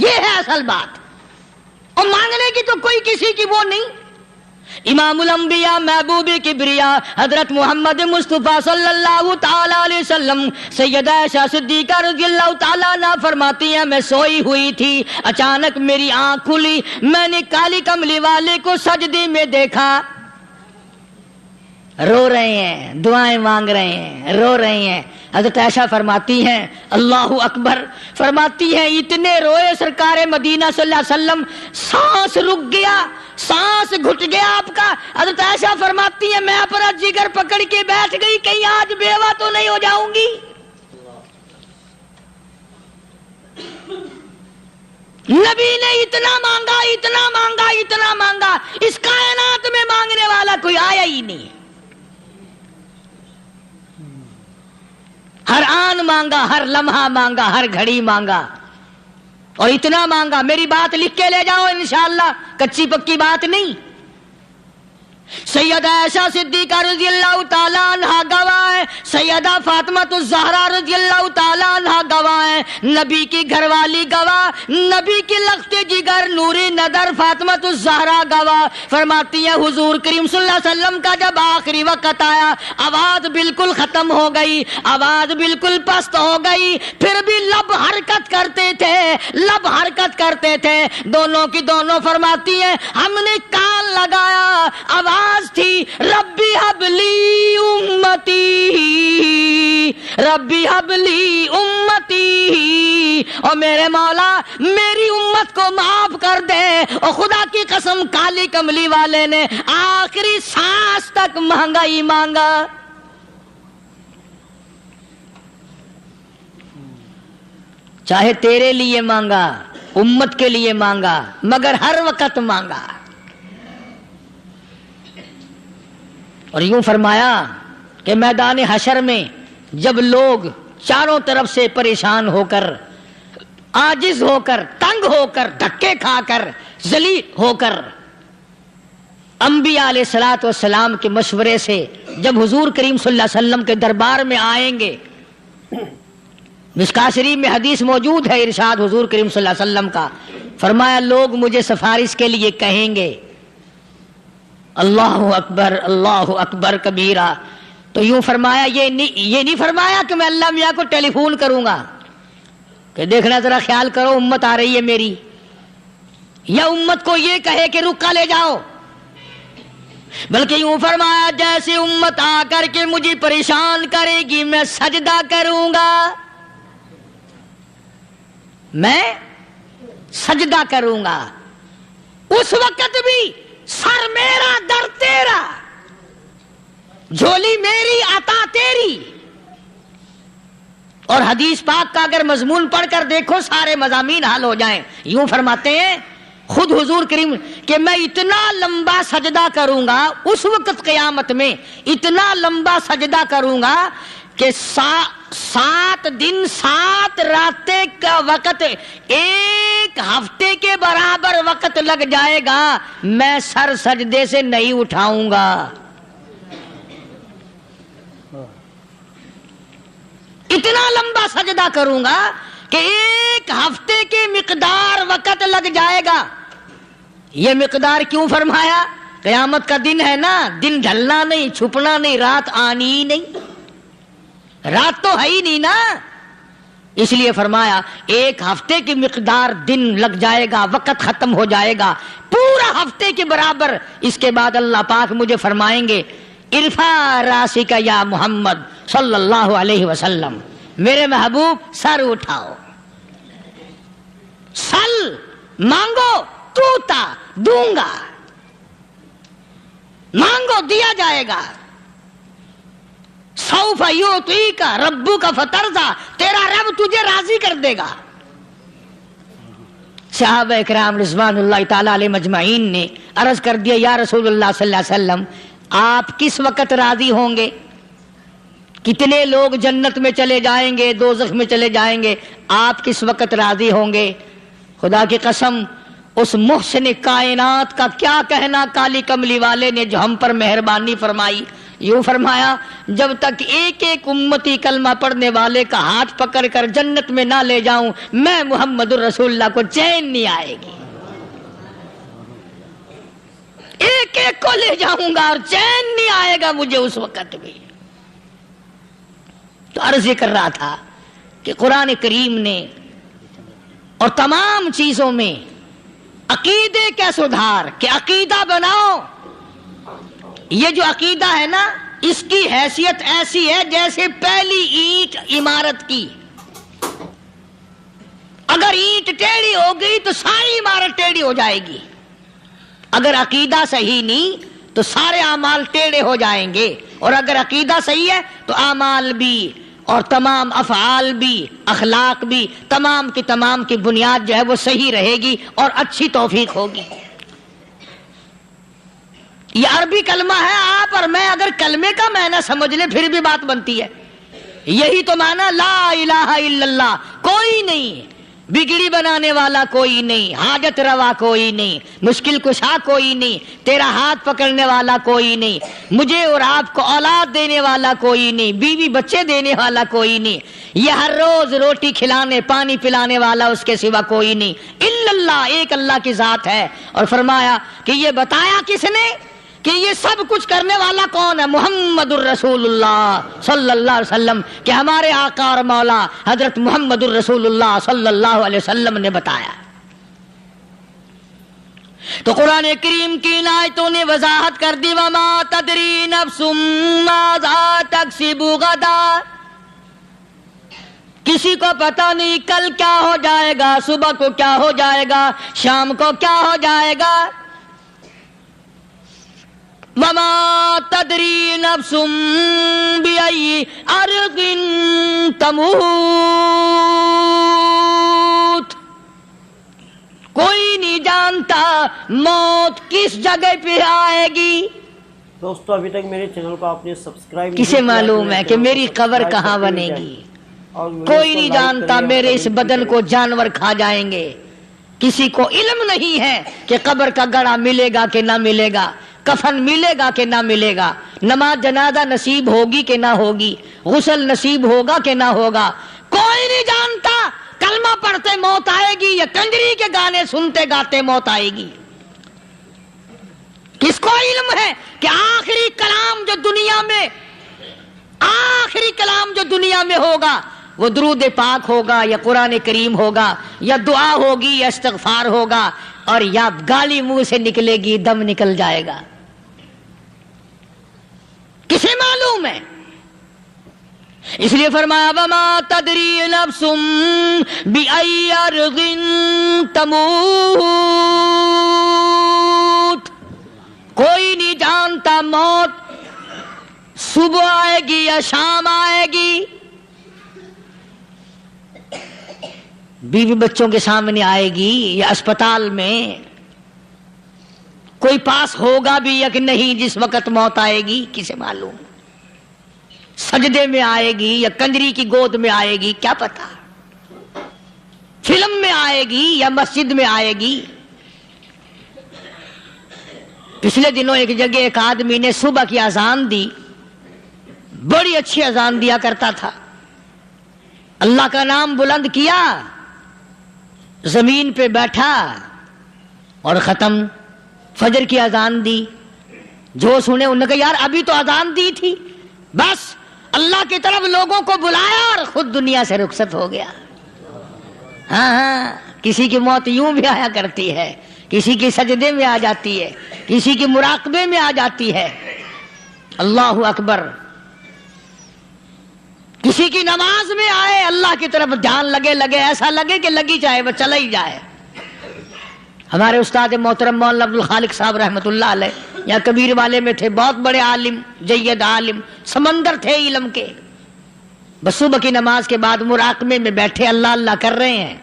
یہ ہے اصل بات۔ اور مانگنے کی تو کوئی کسی کی وہ نہیں۔ امام الانبیاء محبوب کبریا حضرت محمد مصطفیٰ صلی اللہ تعالی علیہ وسلم سیدہ عائشہ صدیقہ رضی اللہ تعالیٰ عنہ فرماتی ہیں، میں سوئی ہوئی تھی، اچانک میری آنکھ کھلی، میں نے کالی کملی والے کو سجدے میں دیکھا، رو رہے ہیں، دعائیں مانگ رہے ہیں، رو رہے ہیں۔ حضرت عائشہ فرماتی ہیں اللہ اکبر، فرماتی ہیں اتنے روئے سرکار مدینہ صلی اللہ علیہ وسلم، سانس رک گیا، سانس گھٹ گیا آپ کا۔ حضرت عائشہ فرماتی ہیں میں اپنا جگر پکڑ کے بیٹھ گئی، کہیں آج بیوہ تو نہیں ہو جاؤں گی۔ نبی نے اتنا مانگا، اتنا مانگا، اتنا مانگا، اس کائنات میں مانگنے والا کوئی آیا ہی نہیں۔ ہر آن مانگا، ہر لمحہ مانگا، ہر گھڑی مانگا، اور اتنا مانگا۔ میری بات لکھ کے لے جاؤ انشاءاللہ، کچی پکی بات نہیں۔ سیدہ عائشہ صدیقہ رضی اللہ تعالیٰ عنہ گواہ ہے، سیدہ فاطمہ الزہرا رضی اللہ تعالیٰ عنہ گواہ ہے، نبی کی گھر والی گواہ، نبی کی لخت جگر نوری نظر فاطمہ الزہرا گواہ، فرماتی ہیں حضور کریم صلی اللہ علیہ وسلم کا جب آخری وقت آیا، آواز بالکل ختم ہو گئی، آواز بالکل پست ہو گئی، پھر بھی لب حرکت کرتے تھے، لب حرکت کرتے تھے، دونوں کی دونوں فرماتی ہیں ہم نے کان لگایا، آواز تھی ربی حبلی امتی، ربی حبلی امتی، اور میرے مولا میری امت کو معاف کر دے۔ اور خدا کی قسم کالی کملی والے نے آخری سانس تک مانگا ہی مانگا۔ چاہے تیرے لیے مانگا، امت کے لیے مانگا، مگر ہر وقت مانگا۔ اور یوں فرمایا کہ میدان حشر میں جب لوگ چاروں طرف سے پریشان ہو کر، عاجز ہو کر، تنگ ہو کر، دھکے کھا کر، ذلیل ہو کر، انبیاء علیہ الصلوۃ والسلام کے مشورے سے جب حضور کریم صلی اللہ علیہ وسلم کے دربار میں آئیں گے، مشکاۃ شریف میں حدیث موجود ہے، ارشاد حضور کریم صلی اللہ علیہ وسلم کا، فرمایا لوگ مجھے سفارش کے لیے کہیں گے اللہ اکبر، اللہ اکبر کبیرہ، تو یوں فرمایا یہ نہیں فرمایا کہ میں اللہ میاں کو ٹیلی فون کروں گا کہ دیکھنا ذرا خیال کرو امت آ رہی ہے میری، یا امت کو یہ کہے کہ رکا لے جاؤ، بلکہ یوں فرمایا جیسے امت آ کر کے مجھے پریشان کرے گی میں سجدہ کروں گا، میں سجدہ کروں گا، اس وقت بھی سر میرا در تیرا، جھولی میری عطا تیری۔ اور حدیث پاک کا اگر مضمون پڑھ کر دیکھو سارے مضامین حل ہو جائیں۔ یوں فرماتے ہیں خود حضور کریم کہ میں اتنا لمبا سجدہ کروں گا اس وقت قیامت میں، اتنا لمبا سجدہ کروں گا کہ 7 دن 7 راتیں کا وقت ایک ہفتے کے برابر وقت لگ جائے گا، میں سر سجدے سے نہیں اٹھاؤں گا۔ اتنا لمبا سجدہ کروں گا کہ ایک ہفتے کے مقدار وقت لگ جائے گا۔ یہ مقدار کیوں فرمایا؟ قیامت کا دن ہے نا، دن ڈھلنا نہیں، چھپنا نہیں، رات آنی ہی نہیں، رات تو ہے ہی نہیں نا، اس لیے فرمایا ایک ہفتے کی مقدار دن لگ جائے گا، وقت ختم ہو جائے گا پورا ہفتے کے برابر۔ اس کے بعد اللہ پاک مجھے فرمائیں گے ارفع راسک یا محمد صلی اللہ علیہ وسلم، میرے محبوب سر اٹھاؤ، سل مانگو توتا دوں گا، مانگو دیا جائے گا، سوف یعطیک ربک فترضی، تیرا رب تجھے راضی کر دے گا۔ صحابہ اکرام رضوان اللہ تعالی علیہ مجمعین نے عرض کر دیا یا رسول اللہ صلی اللہ علیہ وسلم آپ کس وقت راضی ہوں گے؟ کتنے لوگ جنت میں چلے جائیں گے، دوزخ میں چلے جائیں گے، آپ کس وقت راضی ہوں گے؟ خدا کی قسم اس محسن کائنات کا کیا کہنا کالی کملی والے نے جو ہم پر مہربانی فرمائی۔ یوں فرمایا جب تک ایک ایک امتی کلمہ پڑھنے والے کا ہاتھ پکڑ کر جنت میں نہ لے جاؤں میں محمد الرسول اللہ کو چین نہیں آئے گی، ایک ایک کو لے جاؤں گا اور چین نہیں آئے گا مجھے اس وقت بھی۔ تو عرض یہ کر رہا تھا کہ قرآن کریم نے اور تمام چیزوں میں عقیدے کا سدھار کہ عقیدہ بناؤ، یہ جو عقیدہ ہے نا اس کی حیثیت ایسی ہے جیسے پہلی اینٹ عمارت کی. اگر اینٹ ٹیڑھی ہو گئی تو ساری عمارت ٹیڑھی ہو جائے گی. اگر عقیدہ صحیح نہیں تو سارے اعمال ٹیڑھے ہو جائیں گے، اور اگر عقیدہ صحیح ہے تو اعمال بھی اور تمام افعال بھی اخلاق بھی تمام کی بنیاد جو ہے وہ صحیح رہے گی اور اچھی توفیق ہوگی. یہ عربی کلمہ ہے، آپ اور میں اگر کلمے کا معنی سمجھ لیں پھر بھی بات بنتی ہے. یہی تو معنی لا الہ الا اللہ. کوئی نہیں بگڑی بنانے والا، کوئی نہیں حاجت روا، کوئی نہیں مشکل کشا، کوئی نہیں تیرا ہاتھ پکڑنے والا، کوئی نہیں مجھے اور آپ کو اولاد دینے والا، کوئی نہیں بیوی بچے دینے والا، کوئی نہیں یہ ہر روز روٹی کھلانے پانی پلانے والا اس کے سوا کوئی نہیں الا اللہ. ایک اللہ کی ذات ہے. اور فرمایا کہ یہ بتایا کس نے کہ یہ سب کچھ کرنے والا کون ہے؟ محمد الرسول اللہ صلی اللہ علیہ وسلم، کہ ہمارے آقا اور مولا حضرت محمد الرسول اللہ صلی اللہ علیہ وسلم نے بتایا. تو قرآن کریم کی ان آیتوں نے وضاحت کر دی وما تدری نفس ماذا تکسب غدا. کسی کو پتہ نہیں کل کیا ہو جائے گا، صبح کو کیا ہو جائے گا، شام کو کیا ہو جائے گا. وما تدری نفس بأي أرض تموت. کوئی نہیں جانتا موت کس جگہ پہ آئے گی. دوستو ابھی تک میرے چینل کو آپ نے سبسکرائب کسے معلوم ہے کہ میری قبر کہاں بنے گی؟ کوئی نہیں جانتا میرے اس بدن کو جانور کھا جائیں گے. کسی کو علم نہیں ہے کہ قبر کا گڑھا ملے گا کہ نہ ملے گا، کفن ملے گا کہ نہ ملے گا، نماز جنازہ نصیب ہوگی کہ نہ ہوگی، غسل نصیب ہوگا کہ نہ ہوگا. کوئی نہیں جانتا کلمہ پڑھتے موت آئے گی یا کنجری کے گانے سنتے گاتے موت آئے گی. کس کو علم ہے کہ آخری کلام جو دنیا میں ہوگا وہ درود پاک ہوگا یا قرآن کریم ہوگا یا دعا ہوگی یا استغفار ہوگا، اور یا گالی منہ سے نکلے گی، دم نکل جائے گا. کسے معلوم ہے؟ اس لیے فرمایا وما تدری نفس بأي أرض تموت. کوئی نہیں جانتا موت صبح آئے گی یا شام آئے گی، بیوی بچوں کے سامنے آئے گی یا اسپتال میں، کوئی پاس ہوگا بھی یا کہ نہیں جس وقت موت آئے گی کسے معلوم. سجدے میں آئے گی یا کنجری کی گود میں آئے گی کیا پتا، فلم میں آئے گی یا مسجد میں آئے گی. پچھلے دنوں ایک جگہ ایک آدمی نے صبح کی اذان دی، بڑی اچھی اذان دیا کرتا تھا، اللہ کا نام بلند کیا، زمین پہ بیٹھا اور ختم. فجر کی اذان دی، جو سنے انہوں نے کہا یار ابھی تو اذان دی تھی، بس اللہ کی طرف لوگوں کو بلایا اور خود دنیا سے رخصت ہو گیا. ہاں کسی کی موت یوں بھی آیا کرتی ہے، کسی کی سجدے میں آ جاتی ہے، کسی کی مراقبے میں آ جاتی ہے. اللہ اکبر. کسی کی نماز میں آئے، اللہ کی طرف دھیان لگے ایسا لگے کہ لگی جائے وہ چلا ہی جائے. ہمارے استاد محترم مولانا عبد الخالق صاحب رحمۃ اللہ علیہ یا کبیر والے میں تھے، بہت بڑے عالم، جید عالم، سمندر تھے علم کے. بس صبح کی نماز کے بعد مراقبے میں بیٹھے اللہ اللہ کر رہے ہیں،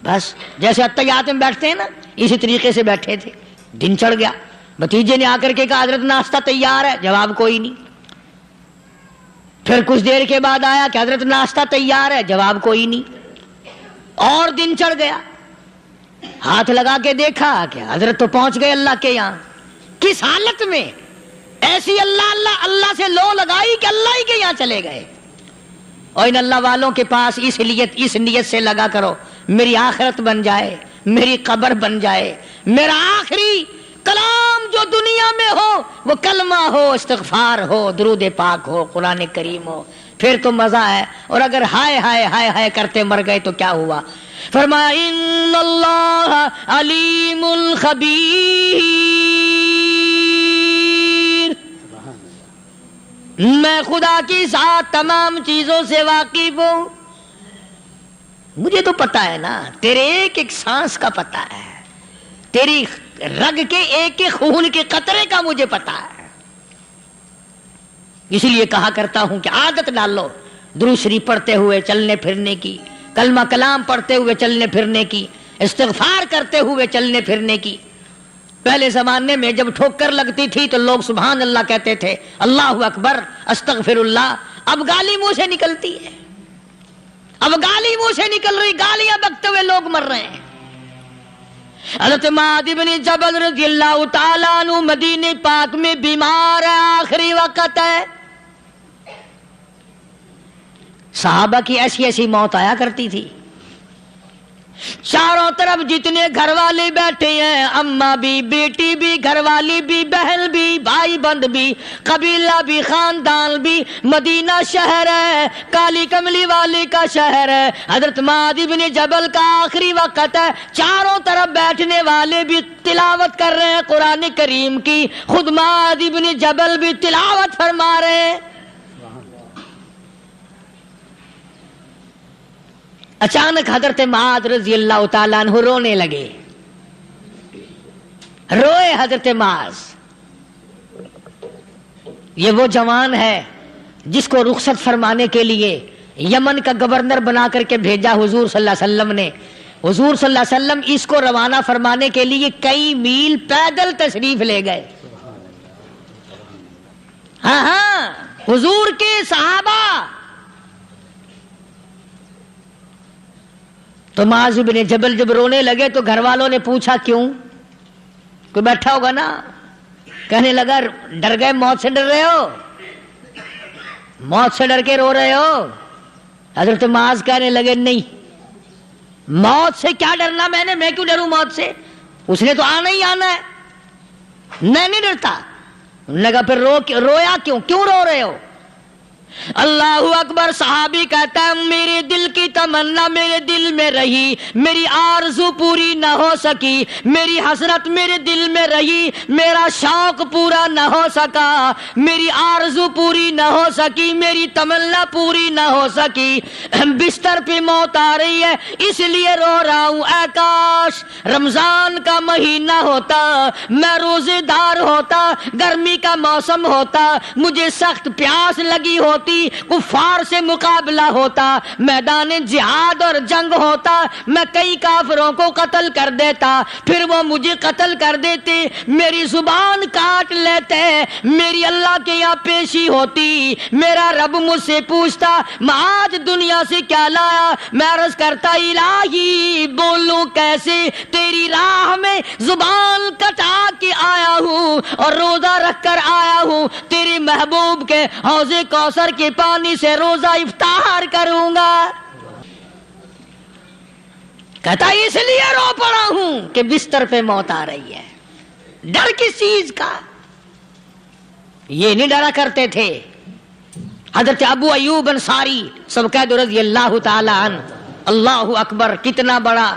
بس جیسے اتحیات میں بیٹھتے ہیں نا اسی طریقے سے بیٹھے تھے. دن چڑھ گیا، بھتیجے نے آ کر کے کہا حضرت ناشتہ تیار ہے، جواب کوئی نہیں. پھر کچھ دیر کے بعد آیا کہ حضرت ناشتہ تیار ہے، جواب کوئی نہیں. اور دن چڑھ گیا، ہاتھ لگا کے دیکھا کہ حضرت تو پہنچ گئے اللہ کے یہاں. کس حالت میں؟ ایسی اللہ اللہ اللہ سے لو لگائی کہ اللہ ہی کے یہاں چلے گئے. اور ان اللہ والوں کے پاس اس نیت سے لگا کرو میری آخرت بن جائے، میری قبر بن جائے، میرا آخری کلام جو دنیا میں ہو وہ کلمہ ہو، استغفار ہو، درود پاک ہو، قرآن کریم ہو، پھر تو مزہ ہے. اور اگر ہائے ہائے ہائے ہائے کرتے مر گئے تو کیا ہوا؟ فرمایا ان اللہ علیم الخبیر. میں خدا کی ذات تمام چیزوں سے واقف ہوں. مجھے تو پتا ہے نا، تیرے ایک ایک سانس کا پتا ہے، تیری رگ کے ایک ایک خون کے قطرے کا مجھے پتا ہے. اس لیے کہا کرتا ہوں کہ عادت ڈال لو درود شریف پڑھتے ہوئے چلنے پھرنے کی، کلمہ کلام پڑھتے ہوئے چلنے پھرنے کی، استغفار کرتے ہوئے چلنے پھرنے کی. پہلے زمانے میں جب ٹھوکر لگتی تھی تو لوگ سبحان اللہ کہتے تھے، اللہ اکبر، استغفر اللہ. اب گالی منہ سے نکلتی ہے، اب گالی منہ سے نکل رہی، گالیاں بکتے ہوئے لوگ مر رہے ہیں. حضرت معاذ بن جبل رضی اللہ تعالیٰ عنہ مدینہ پاک میں بیمار ہے، آخری وقت ہے. صحابہ کی ایسی ایسی موت آیا کرتی تھی. چاروں طرف جتنے گھر والے بیٹھے ہیں، اماں بھی، بیٹی بھی، گھر والی بھی، بہن بھی، بھائی بند بھی، قبیلہ بھی، خاندان بھی. مدینہ شہر ہے، کالی کملی والے کا شہر ہے. حضرت معاذ بن جبل کا آخری وقت ہے. چاروں طرف بیٹھنے والے بھی تلاوت کر رہے ہیں قرآن کریم کی، خود معاذ بن جبل بھی تلاوت فرما رہے ہیں. اچانک حضرت معاذ رضی اللہ تعالیٰ عنہ رونے لگے. روئے حضرت معاذ. یہ وہ جوان ہے جس کو رخصت فرمانے کے لیے یمن کا گورنر بنا کر کے بھیجا حضور صلی اللہ علیہ وسلم نے. حضور صلی اللہ علیہ وسلم اس کو روانہ فرمانے کے لیے کئی میل پیدل تشریف لے گئے. ہاں حضور کے صحابہ. تو معاذ بن جبل جب رونے لگے تو گھر والوں نے پوچھا کیوں؟ کوئی بیٹھا ہوگا نا. کہنے لگا ڈر گئے، موت سے ڈر رہے ہو، موت سے ڈر کے رو رہے ہو. حضرت معاذ کہنے لگے نہیں، موت سے کیا ڈرنا، میں کیوں ڈروں موت سے، اس نے تو آنا ہی آنا ہے، میں نہیں ڈرتا. لگا پھر رویا کیوں رو رہے ہو؟ اللہ اکبر. صحابی کہتا ہے میرے دل کی تمنا میرے دل میں رہی، میری آرزو پوری نہ ہو سکی، میری حسرت میرے دل میں رہی، میرا شوق پورا نہ ہو سکا، میری آرزو پوری نہ ہو سکی، میری تمنا پوری نہ ہو سکی. بستر پہ موت آ رہی ہے اس لیے رو رہا ہوں. اے کاش رمضان کا مہینہ ہوتا، میں روزے دار ہوتا، گرمی کا موسم ہوتا، مجھے سخت پیاس لگی ہوتی، کفار سے مقابلہ ہوتا، میدان جہاد اور جنگ ہوتا، میں کئی کافروں کو قتل کر دیتا، پھر وہ مجھے قتل کر دیتے، میری زبان کاٹ لیتے، میری اللہ کے یہاں پیشی ہوتی، میرا رب مجھ سے پوچھتا معاذ دنیا سے کیا لایا. میں عرض کرتا الہی بولوں کیسے، تیری راہ میں زبان کٹا کے آیا ہوں اور روزہ رکھ کر آیا ہوں، تیرے محبوب کے حوض کوثر کے پانی سے روزہ افطار کروں گا. کہتا اس لیے رو پڑا ہوں کہ بستر پہ موت آ رہی ہے. ڈر کس چیز کا؟ یہ نہیں ڈرا کرتے تھے. حضرت ابو ایوب انصاری سب کہہ دو رضی اللہ تعالی عنہ. اللہ اکبر، کتنا بڑا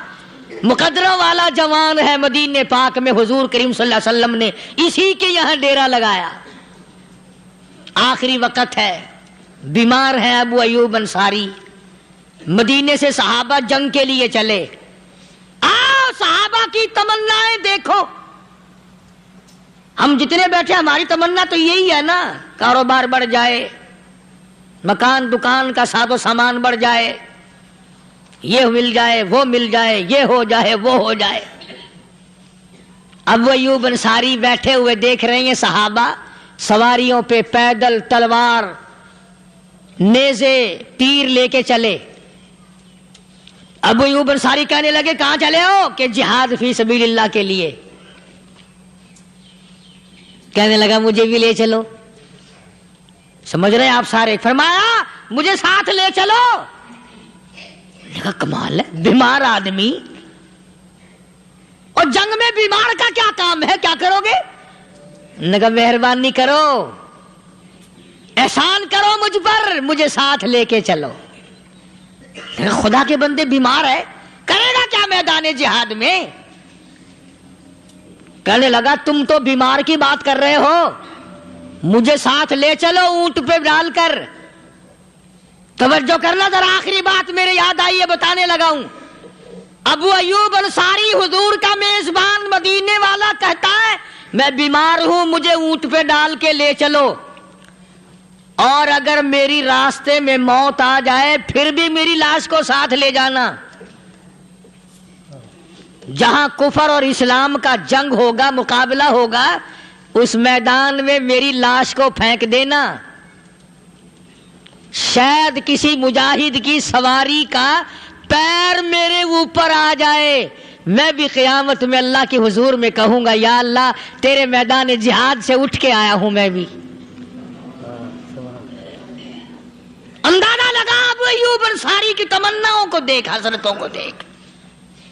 مقدرہ والا جوان ہے. مدینہ پاک میں حضور کریم صلی اللہ علیہ وسلم نے اسی کے یہاں ڈیرا لگایا. آخری وقت ہے، بیمار ہے ابو ایوب انصاری. مدینے سے صحابہ جنگ کے لیے چلے. آؤ صحابہ کی تمنائیں دیکھو. ہم جتنے بیٹھے ہماری تمنا تو یہی ہے نا، کاروبار بڑھ جائے، مکان دکان کا ساز و سامان بڑھ جائے، یہ مل جائے وہ مل جائے، یہ ہو جائے وہ ہو جائے. ابو ایوب انصاری بیٹھے ہوئے دیکھ رہے ہیں صحابہ سواریوں پہ پیدل تلوار نیزے تیر لے کے چلے. ابو ایوب انصاری کہنے لگے کہاں چلے ہو؟ کہ جہاد فی سبیل اللہ کے لیے. کہنے لگا مجھے بھی لے چلو. سمجھ رہے ہیں آپ سارے؟ فرمایا مجھے ساتھ لے چلو. کہا کمال ہے، بیمار آدمی اور جنگ میں بیمار کا کیا کام ہے، کیا کرو گے؟ نے کہا مہربانی کرو، احسان کرو مجھ پر، مجھے ساتھ لے کے چلو. خدا کے بندے بیمار ہے، کرے گا کیا میدان جہاد میں؟ کہنے لگا تم تو بیمار کی بات کر رہے ہو، مجھے ساتھ لے چلو اونٹ پہ ڈال کر. توجہ کرنا ذرا، آخری بات میرے یاد آئی ہے، بتانے لگا ہوں. ابو ایوب انصاری حضور کا میزبان مدینے والا کہتا ہے میں بیمار ہوں، مجھے اونٹ پہ ڈال کے لے چلو، اور اگر میری راستے میں موت آ جائے پھر بھی میری لاش کو ساتھ لے جانا. جہاں کفر اور اسلام کا جنگ ہوگا، مقابلہ ہوگا، اس میدان میں میری لاش کو پھینک دینا. شاید کسی مجاہد کی سواری کا پیر میرے اوپر آ جائے، میں بھی قیامت میں اللہ کے حضور میں کہوں گا یا اللہ تیرے میدان جہاد سے اٹھ کے آیا ہوں میں بھی. اندازہ لگا ابو ایوب انصاری کی تمناؤں کو دیکھ، حسرتوں کو دیکھ.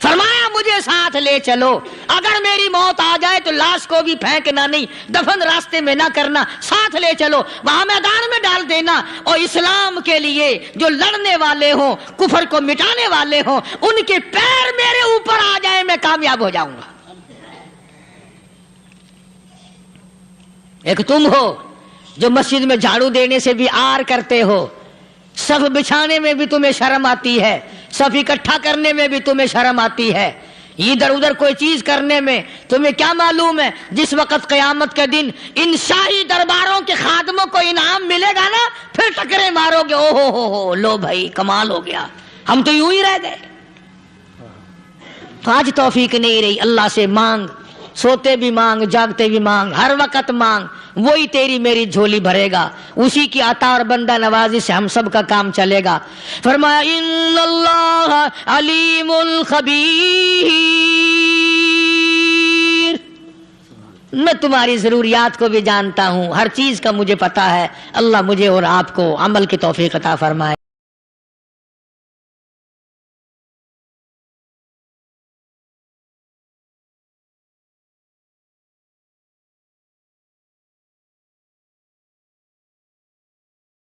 فرمایا مجھے ساتھ لے چلو، اگر میری موت آ جائے تو لاش کو بھی پھینکنا نہیں، دفن راستے میں نہ کرنا، ساتھ لے چلو، وہاں میدان میں ڈال دینا، اور اسلام کے لیے جو لڑنے والے ہوں، کفر کو مٹانے والے ہوں، ان کے پیر میرے اوپر آ جائے میں کامیاب ہو جاؤں گا. ایک تم ہو جو مسجد میں جھاڑو دینے سے بھی آر کرتے ہو، صف بچھانے میں بھی تمہیں شرم آتی ہے، صف اکٹھا کرنے میں بھی تمہیں شرم آتی ہے، ادھر ادھر کوئی چیز کرنے میں تمہیں کیا معلوم ہے جس وقت قیامت کے دن ان شاہی درباروں کے خادموں کو انعام ملے گا نا، پھر ٹکرے مارو گے، او ہو لو بھائی کمال ہو گیا، ہم تو یوں ہی رہ گئے. تو آج توفیق نہیں رہی، اللہ سے مانگ، سوتے بھی مانگ، جاگتے بھی مانگ، ہر وقت مانگ، وہی تیری میری جھولی بھرے گا، اسی کی عطا اور بندہ نوازی سے ہم سب کا کام چلے گا. فرمایا ان اللہ علیم خبیر، میں تمہاری ضروریات کو بھی جانتا ہوں، ہر چیز کا مجھے پتا ہے. اللہ مجھے اور آپ کو عمل کی توفیق عطا فرمائے.